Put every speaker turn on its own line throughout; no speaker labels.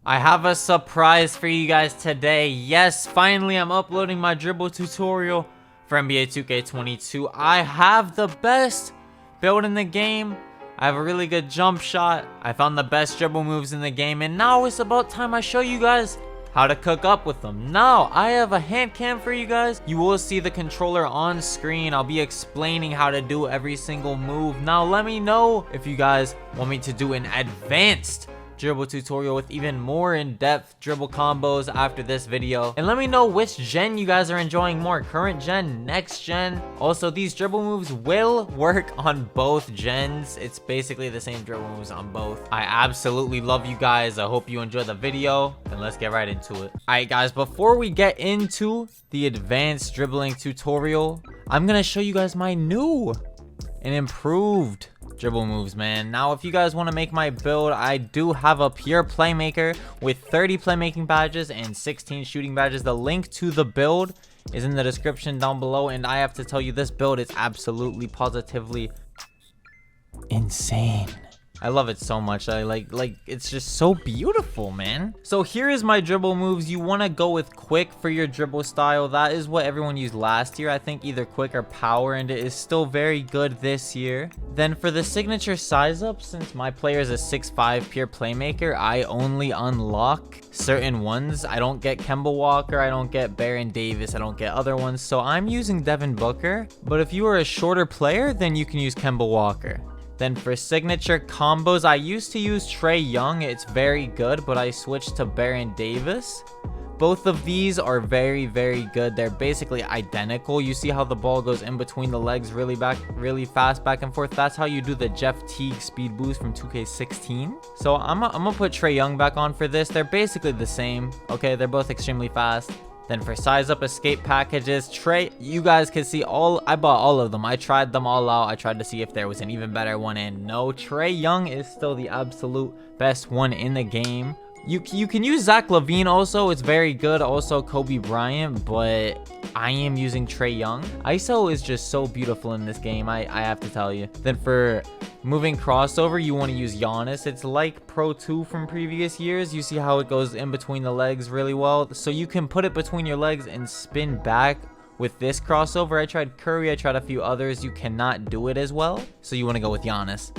I have a surprise for you guys today. Yes, finally I'm uploading my dribble tutorial for NBA 2K22. I have the best build in the game. I have a really good jump shot. I found the best dribble moves in the game, and now it's about time I show you guys how to cook up with them. Now, I have a hand cam for you guys. You will see the controller on screen. I'll be explaining how to do every single move. Now, let me know if you guys want me to do an advanced dribble tutorial with even more in-depth dribble combos after this video, and let me know which gen you guys are enjoying more, current gen, next gen. Also, these dribble moves will work on both gens. It's basically the same dribble moves on both. I absolutely love you guys. I hope you enjoy the video, and let's get right into it. All right guys, before we get into the advanced dribbling tutorial, I'm gonna show you guys my new and improved dribble moves, man. Now, if you guys want to make my build, I do have a pure playmaker with 30 playmaking badges and 16 shooting badges. The link to the build is in the description down below, and I have to tell you, this build is absolutely positively insane. I love it so much. I like it's just so beautiful, man. So here is my dribble moves. You want to go with quick for your dribble style. That is what everyone used last year. I think either quick or power, and it is still very good this year. Then for the signature size up, since my player is a 6'5" pure playmaker, I only unlock certain ones. I don't get Kemba Walker, I don't get Baron Davis, I don't get other ones. So I'm using Devin Booker. But if you are a shorter player, then you can use Kemba Walker. Then for signature combos, I used to use Trae Young. It's very good, but I switched to Baron Davis. Both of these are very, very good. They're basically identical. You see how the ball goes in between the legs really fast back and forth. That's how you do the Jeff Teague speed boost from 2K16. So I'm gonna put Trae Young back on for this. They're basically the same. Okay, they're both extremely fast. Then for size up escape packages, you guys can see I bought all of them. I tried them all out. I tried to see if there was an even better one, and no, Trae Young is still the absolute best one in the game. You can use Zach LaVine also. It's very good. Also Kobe Bryant, but I am using Trae Young. ISO is just so beautiful in this game, I have to tell you. Then for moving crossover, you want to use Giannis. It's like Pro 2 from previous years. You see how it goes in between the legs really well. So you can put it between your legs and spin back with this crossover. I tried Curry. I tried a few others. You cannot do it as well. So you want to go with Giannis.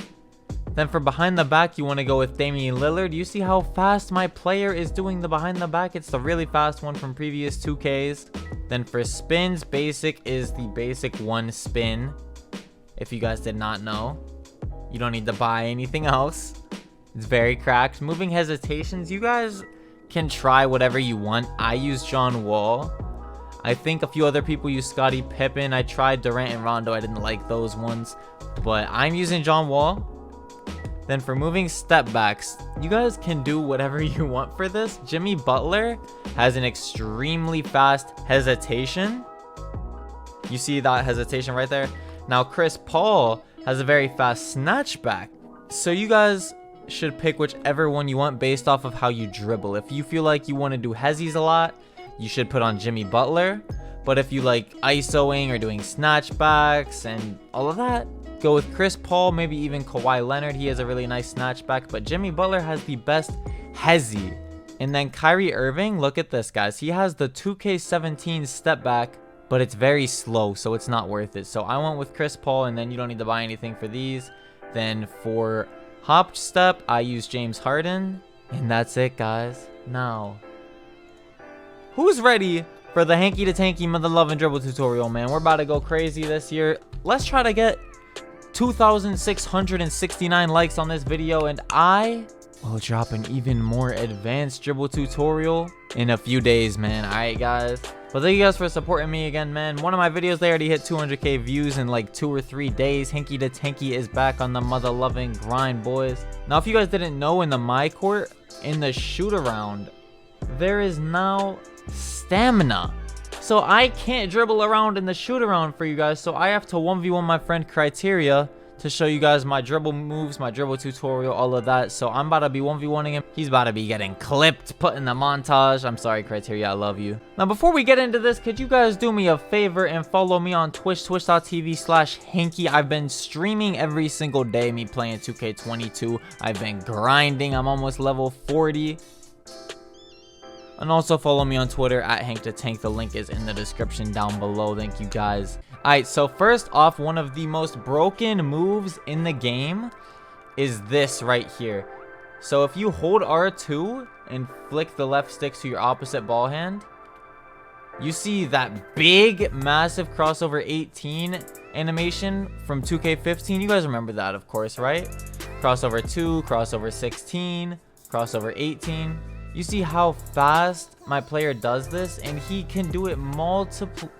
Then for behind the back, you want to go with Damian Lillard. You see how fast my player is doing the behind the back? It's the really fast one from previous 2Ks. Then for spins, basic is the basic one spin. If you guys did not know, you don't need to buy anything else. It's very cracked. Moving hesitations, you guys can try whatever you want. I use John Wall. I think a few other people use Scottie Pippen. I tried Durant and Rondo. I didn't like those ones, but I'm using John Wall. Then for moving step backs, you guys can do whatever you want for this. Jimmy Butler has an extremely fast hesitation. You see that hesitation right there? Now Chris Paul has a very fast snatchback. So you guys should pick whichever one you want based off of how you dribble. If you feel like you want to do hezzies a lot, you should put on Jimmy Butler. But if you like ISOing or doing snatchbacks and all of that, go with Chris Paul, maybe even Kawhi Leonard. He has a really nice snatchback, but Jimmy Butler has the best hezzy. And then Kyrie Irving, look at this, guys. He has the 2K17 step back, but it's very slow, so it's not worth it. So I went with Chris Paul, and then you don't need to buy anything for these. Then for hop step, I use James Harden, and that's it, guys. Now, who's ready for the hanky to tanky mother loving dribble tutorial, man? We're about to go crazy this year. Let's try to get 2,669 likes on this video, and I will drop an even more advanced dribble tutorial in a few days, man. Alright guys, well, thank you guys for supporting me again, man. One of my videos, they already hit 200k views in like 2 or 3 days. Hanky to tanky is back on the mother loving grind, boys. Now if you guys didn't know, in the my court, in the shoot around, there is now stamina. So I can't dribble around in the shoot around for you guys. So I have to 1v1 my friend Criteria to show you guys my dribble moves, my dribble tutorial, all of that. So I'm about to be 1v1ing him. He's about to be getting clipped, put in the montage. I'm sorry, Criteria, I love you. Now, before we get into this, could you guys do me a favor and follow me on Twitch, twitch.tv/Hanky. I've been streaming every single day, me playing 2K22. I've been grinding. I'm almost level 40. And also follow me on Twitter at HankTheTank. The link is in the description down below. Thank you guys. Alright, so first off, one of the most broken moves in the game is this right here. So if you hold R2 and flick the left stick to your opposite ball hand, you see that big, massive crossover 18 animation from 2K15. You guys remember that, of course, right? Crossover 2, crossover 16, crossover 18. You see how fast my player does this, and he can do it multiple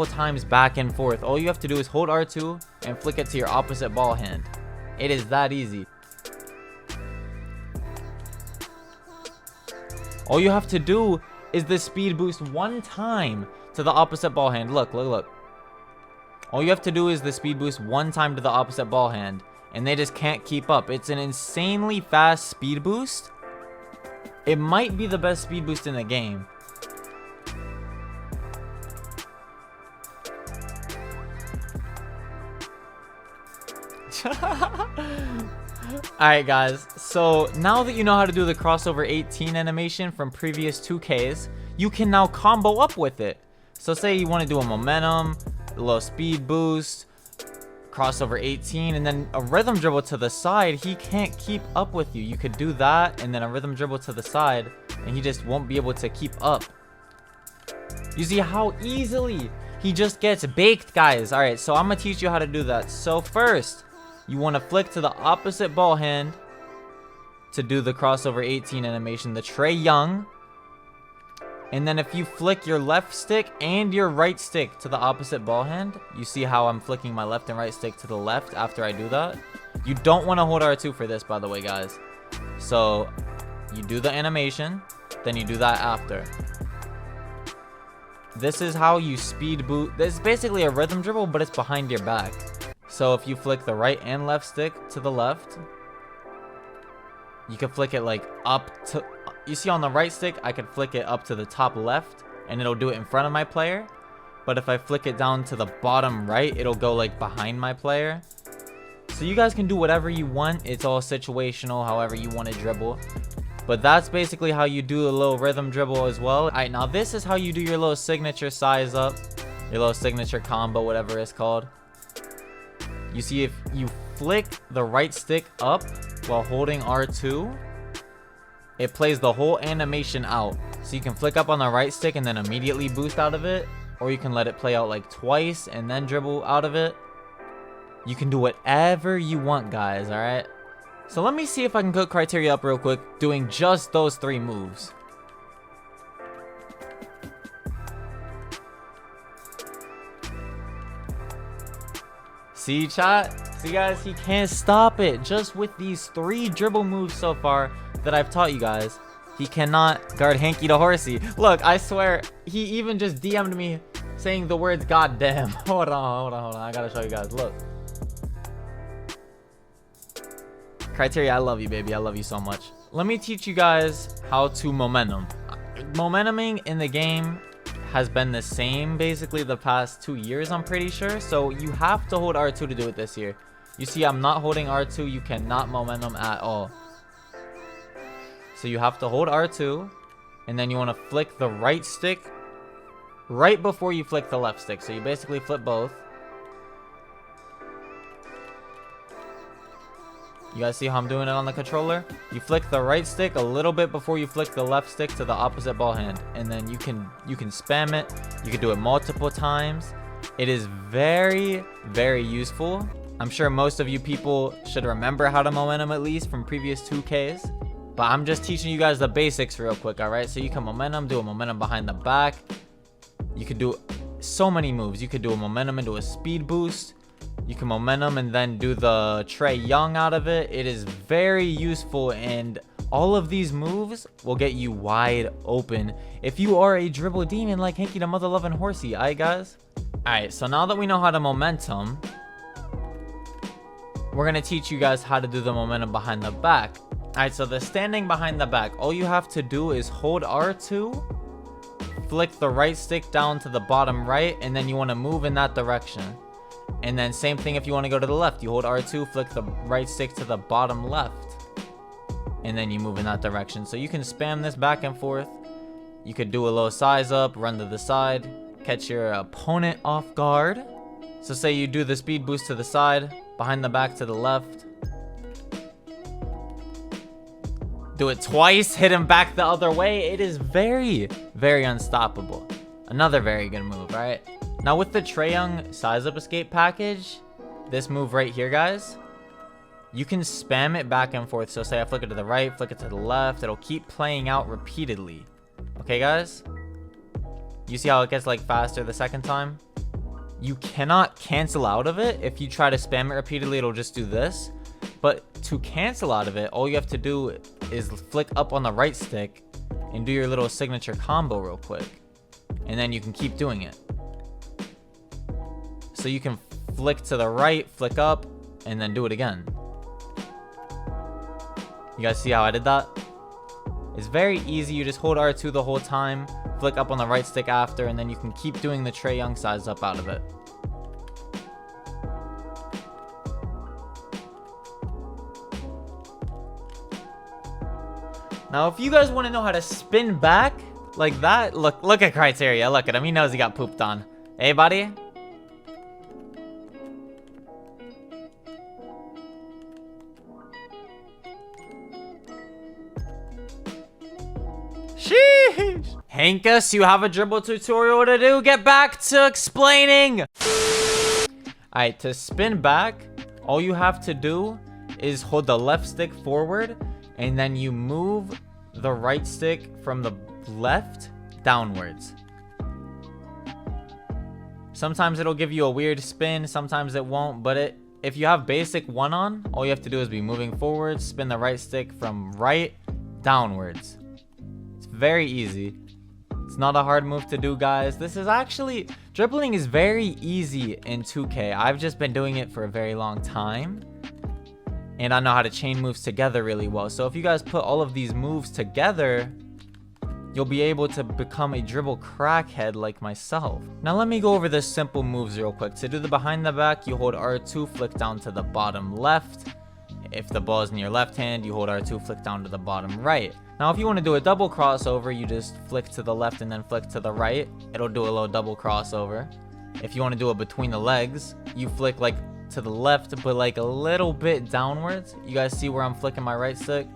times back and forth. All you have to do is hold R2 and flick it to your opposite ball hand. It is that easy. All you have to do is the speed boost one time to the opposite ball hand. Look. All you have to do is the speed boost one time to the opposite ball hand, and they just can't keep up. It's an insanely fast speed boost. It might be the best speed boost in the game. Alright guys, so now that you know how to do the crossover 18 animation from previous 2Ks, you can now combo up with it. So say you want to do a momentum, a little speed boost, crossover 18, and then a rhythm dribble to the side. He can't keep up with you. You could do that and then a rhythm dribble to the side, and he just won't be able to keep up. You see how easily he just gets baked, guys. Alright, so I'm gonna teach you how to do that. So first, you want to flick to the opposite ball hand to do the crossover 18 animation, the Trae Young. And then if you flick your left stick and your right stick to the opposite ball hand, you see how I'm flicking my left and right stick to the left after I do that. You don't want to hold R2 for this, by the way, guys. So you do the animation, then you do that after. This is how you speed boost. This is basically a rhythm dribble, but it's behind your back. So if you flick the right and left stick to the left, you can flick it like up to, you see on the right stick, I can flick it up to the top left and it'll do it in front of my player. But if I flick it down to the bottom right, it'll go like behind my player. So you guys can do whatever you want. It's all situational, however you want to dribble. But that's basically how you do a little rhythm dribble as well. Alright, now this is how you do your little signature size up, your little signature combo, whatever it's called. You see, if you flick the right stick up while holding R2, it plays the whole animation out. So you can flick up on the right stick and then immediately boost out of it, or you can let it play out like twice and then dribble out of it. You can do whatever you want, guys, alright? So let me see if I can cook criteria up real quick doing just those 3 moves. See, chat? See, guys, he can't stop it. Just with these 3 dribble moves so far that I've taught you guys, he cannot guard Hanky the Horsey. Look, I swear, he even just DM'd me saying the words goddamn. Hold on. I gotta show you guys. Look. Criteria, I love you, baby. I love you so much. Let me teach you guys how to momentum. Momentuming in the game has been the same basically the past 2 years, I'm pretty sure. So you have to hold R2 to do it this year. You see, I'm not holding R2. You cannot momentum at all. So you have to hold R2, and then you want to flick the right stick right before you flick the left stick. So you basically flip both. You guys see how I'm doing it on the controller? You flick the right stick a little bit before you flick the left stick to the opposite ball hand, and then you can spam it. You can do it multiple times. It is very, very useful. I'm sure most of you people should remember how to momentum at least from previous 2Ks, but I'm just teaching you guys the basics real quick, all right? So you can momentum, do a momentum behind the back. You could do so many moves. You could do a momentum into a speed boost. You can momentum and then do the Trae Young out of it. It is very useful, and all of these moves will get you wide open if you are a dribble demon like Hanky the mother loving horsey. Alright, guys? Alright, so now that we know how to momentum, we're going to teach you guys how to do the momentum behind the back. Alright, so the standing behind the back, all you have to do is hold R2, flick the right stick down to the bottom right, and then you want to move in that direction. And then same thing if you want to go to the left. You hold R2, flick the right stick to the bottom left. and then you move in that direction. So you can spam this back and forth. You could do a little size up, run to the side, catch your opponent off guard. So say you do the speed boost to the side, behind the back to the left. Do it twice, hit him back the other way. It is very, very unstoppable. Another very good move, right? Now with the Trae Young size up escape package, this move right here, guys, you can spam it back and forth. So say I flick it to the right, flick it to the left. It'll keep playing out repeatedly. Okay, guys? You see how it gets like faster the second time? You cannot cancel out of it. If you try to spam it repeatedly, it'll just do this. But to cancel out of it, all you have to do is flick up on the right stick and do your little signature combo real quick. And then you can keep doing it. So you can flick to the right, flick up, and then do it again. You guys see how I did that? It's very easy. You just hold R2 the whole time, flick up on the right stick after, and then you can keep doing the Trae Young size up out of it. Now, if you guys want to know how to spin back like that, look at Criteria. Look at him. He knows he got pooped on. Hey, buddy. Sheesh. Hankus, you have a dribble tutorial to do. Get back to explaining. Alright, to spin back, all you have to do is hold the left stick forward, and then you move the right stick from the left downwards. Sometimes it'll give you a weird spin, sometimes it won't, but if you have basic 1 on, all you have to do is be moving forward, spin the right stick from right downwards. It's very easy. It's not a hard move to do, guys. This is actually, dribbling is very easy in 2K. I've just been doing it for a very long time, and I know how to chain moves together really well. So if you guys put all of these moves together, you'll be able to become a dribble crackhead like myself. Now let me go over the simple moves real quick. To do the behind the back, you hold R2, flick down to the bottom left. If the ball is in your left hand, you hold R2, flick down to the bottom right. Now if you want to do a double crossover, you just flick to the left and then flick to the right. It'll do a little double crossover. If you want to do it between the legs, you flick like to the left, but like a little bit downwards. You guys see where I'm flicking my right stick?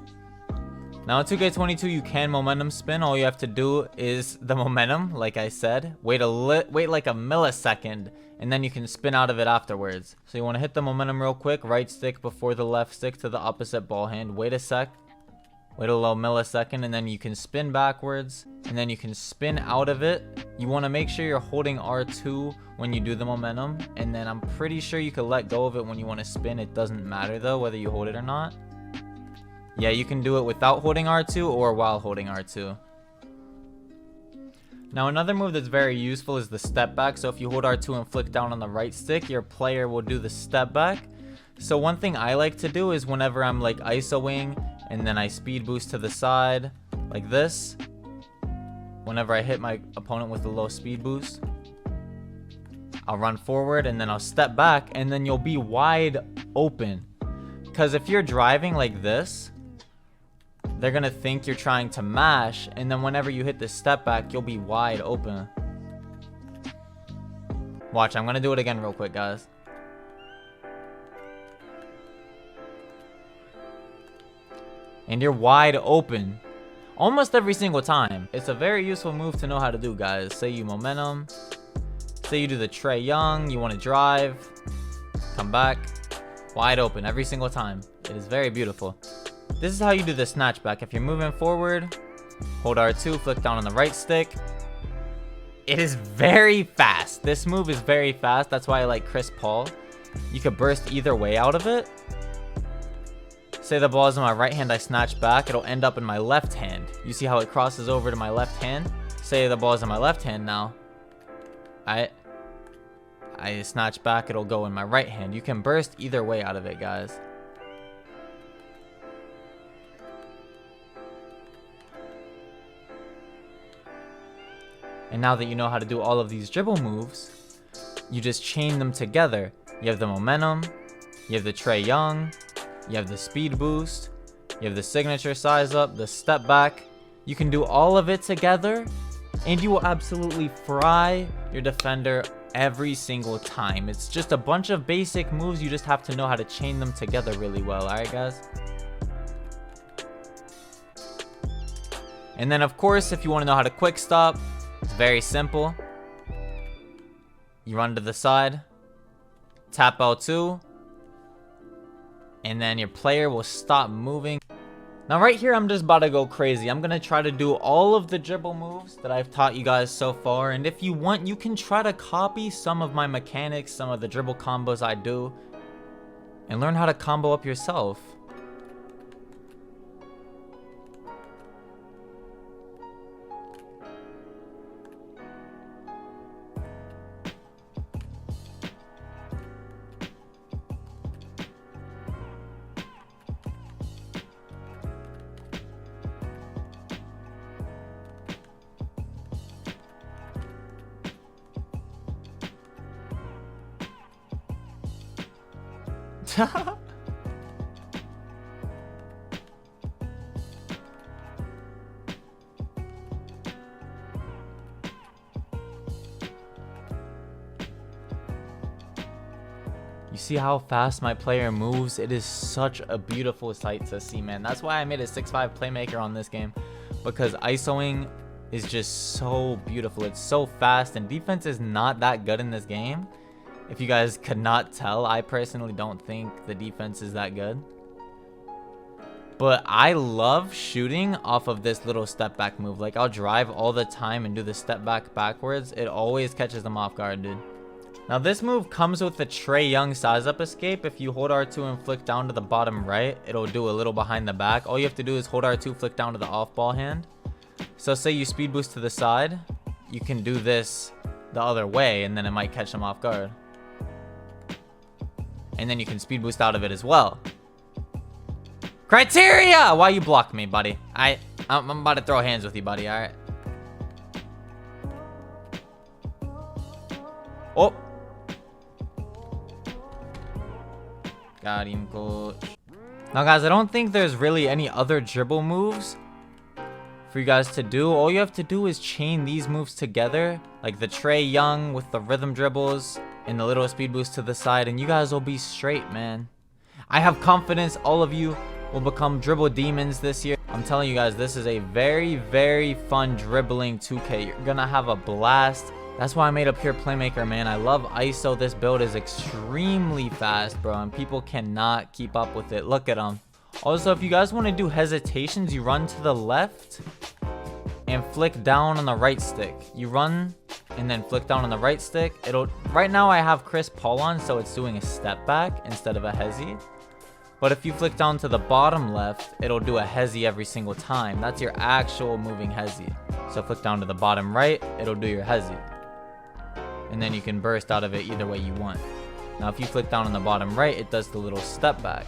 Now in 2K22, you can momentum spin. All you have to do is the momentum, like I said. Wait like a millisecond, and then you can spin out of it afterwards. So you want to hit the momentum real quick. Right stick before the left stick to the opposite ball hand. Wait a sec. Wait a little millisecond, and then you can spin backwards, and then you can spin out of it. You want to make sure you're holding R2 when you do the momentum, and then I'm pretty sure you can let go of it when you want to spin. It doesn't matter though whether you hold it or not. Yeah, you can do it without holding R2 or while holding R2. Now another move that's very useful is the step back. So if you hold R2 and flick down on the right stick, your player will do the step back. So one thing I like to do is whenever I'm like ISOing and then I speed boost to the side like this, whenever I hit my opponent with a low speed boost, I'll run forward and then I'll step back, and then you'll be wide open. Because if you're driving like this, they're gonna think you're trying to mash, and then whenever you hit the step back, you'll be wide open. Watch, I'm gonna do it again real quick, guys. And you're wide open almost every single time. It's a very useful move to know how to do, guys. Say you momentum, say you do the Trae Young, you want to drive, come back, wide open every single time. It is very beautiful. This is how you do the snatchback. If you're moving forward, hold R2, flick down on the right stick. It is very fast. This move is very fast. That's why I like Chris Paul. You could burst either way out of it. Say the ball is in my right hand, I snatch back. It'll end up in my left hand. You see how it crosses over to my left hand? Say the ball is in my left hand now. I snatch back, it'll go in my right hand. You can burst either way out of it, guys. And now that you know how to do all of these dribble moves, you just chain them together. You have the momentum, you have the Trae Young, you have the speed boost, You have the signature size up, the step back. You can do all of it together, and you will absolutely fry your defender every single time. It's just a bunch of basic moves. You just have to know how to chain them together really well. All right, guys? And then, of course, if you want to know how to quick stop, it's very simple. You run to the side, tap L2, and then your player will stop moving. Now right here, I'm just about to go crazy. I'm gonna try to do all of the dribble moves that I've taught you guys so far, and if you want, you can try to copy some of my mechanics, some of the dribble combos I do, and learn how to combo up yourself. You see how fast my player moves? It is such a beautiful sight to see, man. That's why I made a 6'5" playmaker on this game, because ISOing is just so beautiful. It's so fast, and defense is not that good in this game. If you guys could not tell, I personally don't think the defense is that good. But I love shooting off of this little step back move. Like, I'll drive all the time and do the step back backwards. It always catches them off guard, dude. Now, this move comes with the Trae Young size up escape. If you hold R2 and flick down to the bottom right, it'll do a little behind the back. All you have to do is hold R2, flick down to the off ball hand. So say you speed boost to the side, you can do this the other way, and then it might catch them off guard. And then you can speed boost out of it as well. Criteria! Why you blocked me, buddy? I'm about to throw hands with you, buddy, alright? Oh! Got him, coach. Now, guys, I don't think there's really any other dribble moves for you guys to do. All you have to do is chain these moves together, like the Trae Young with the rhythm dribbles and the little speed boost to the side, and you guys will be straight, man. I have confidence all of you will become dribble demons this year. I'm telling you guys, this is a very, very fun dribbling 2K. You're gonna have a blast. That's why I made a pure playmaker, man. I love ISO. This build is extremely fast, bro, and people cannot keep up with it. Look at them. Also, if you guys want to do hesitations, you run to the left and flick down on the right stick. You run and then flick down on the right stick. Right now I have Chris Paul on, so it's doing a step back instead of a hezi. But if you flick down to the bottom left, it'll do a hezi every single time. That's your actual moving hezi. So flick down to the bottom right, it'll do your hezi. And then you can burst out of it either way you want. Now if you flick down on the bottom right, it does the little step back.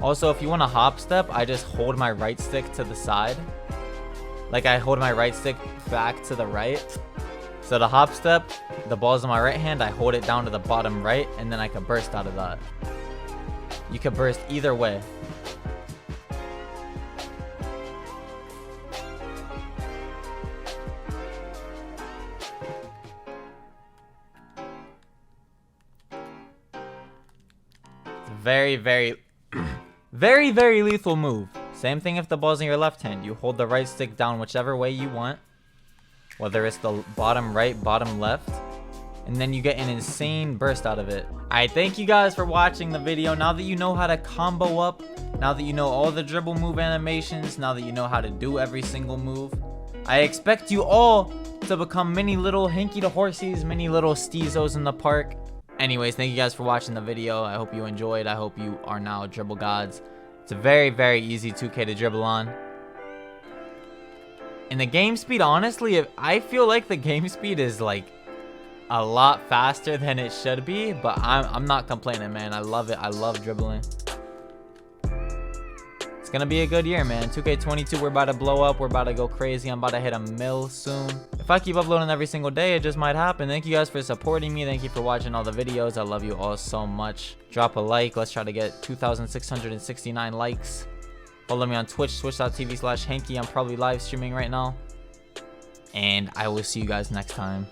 Also, if you want a hop step, I just hold my right stick to the side. Like, I hold my right stick back to the right. So the hop step, the ball's on my right hand, I hold it down to the bottom right, and then I can burst out of that. You can burst either way. It's very, very, very, very lethal move. Same thing if the ball's in your left hand. You hold the right stick down whichever way you want, whether it's the bottom right, bottom left, and then you get an insane burst out of it. Alright, thank you guys for watching the video. Now that you know how to combo up, now that you know all the dribble move animations, now that you know how to do every single move, I expect you all to become mini little hanky to horsies, mini little steezos in the park. Anyways, thank you guys for watching the video. I hope you enjoyed. I hope you are now dribble gods. It's a very, very easy 2K to dribble on. And the game speed, honestly, I feel like the game speed is like a lot faster than it should be, but I'm not complaining, man. I love it. I love dribbling. It's gonna be a good year, man. 2K22, we're about to blow up. We're about to go crazy. I'm about to hit a mil soon. If I keep uploading every single day, it just might happen. Thank you guys for supporting me. Thank you for watching all the videos. I love you all so much. Drop a like. Let's try to get 2,669 likes. Follow me on Twitch, twitch.tv/Hanky. I'm probably live streaming right now. And I will see you guys next time.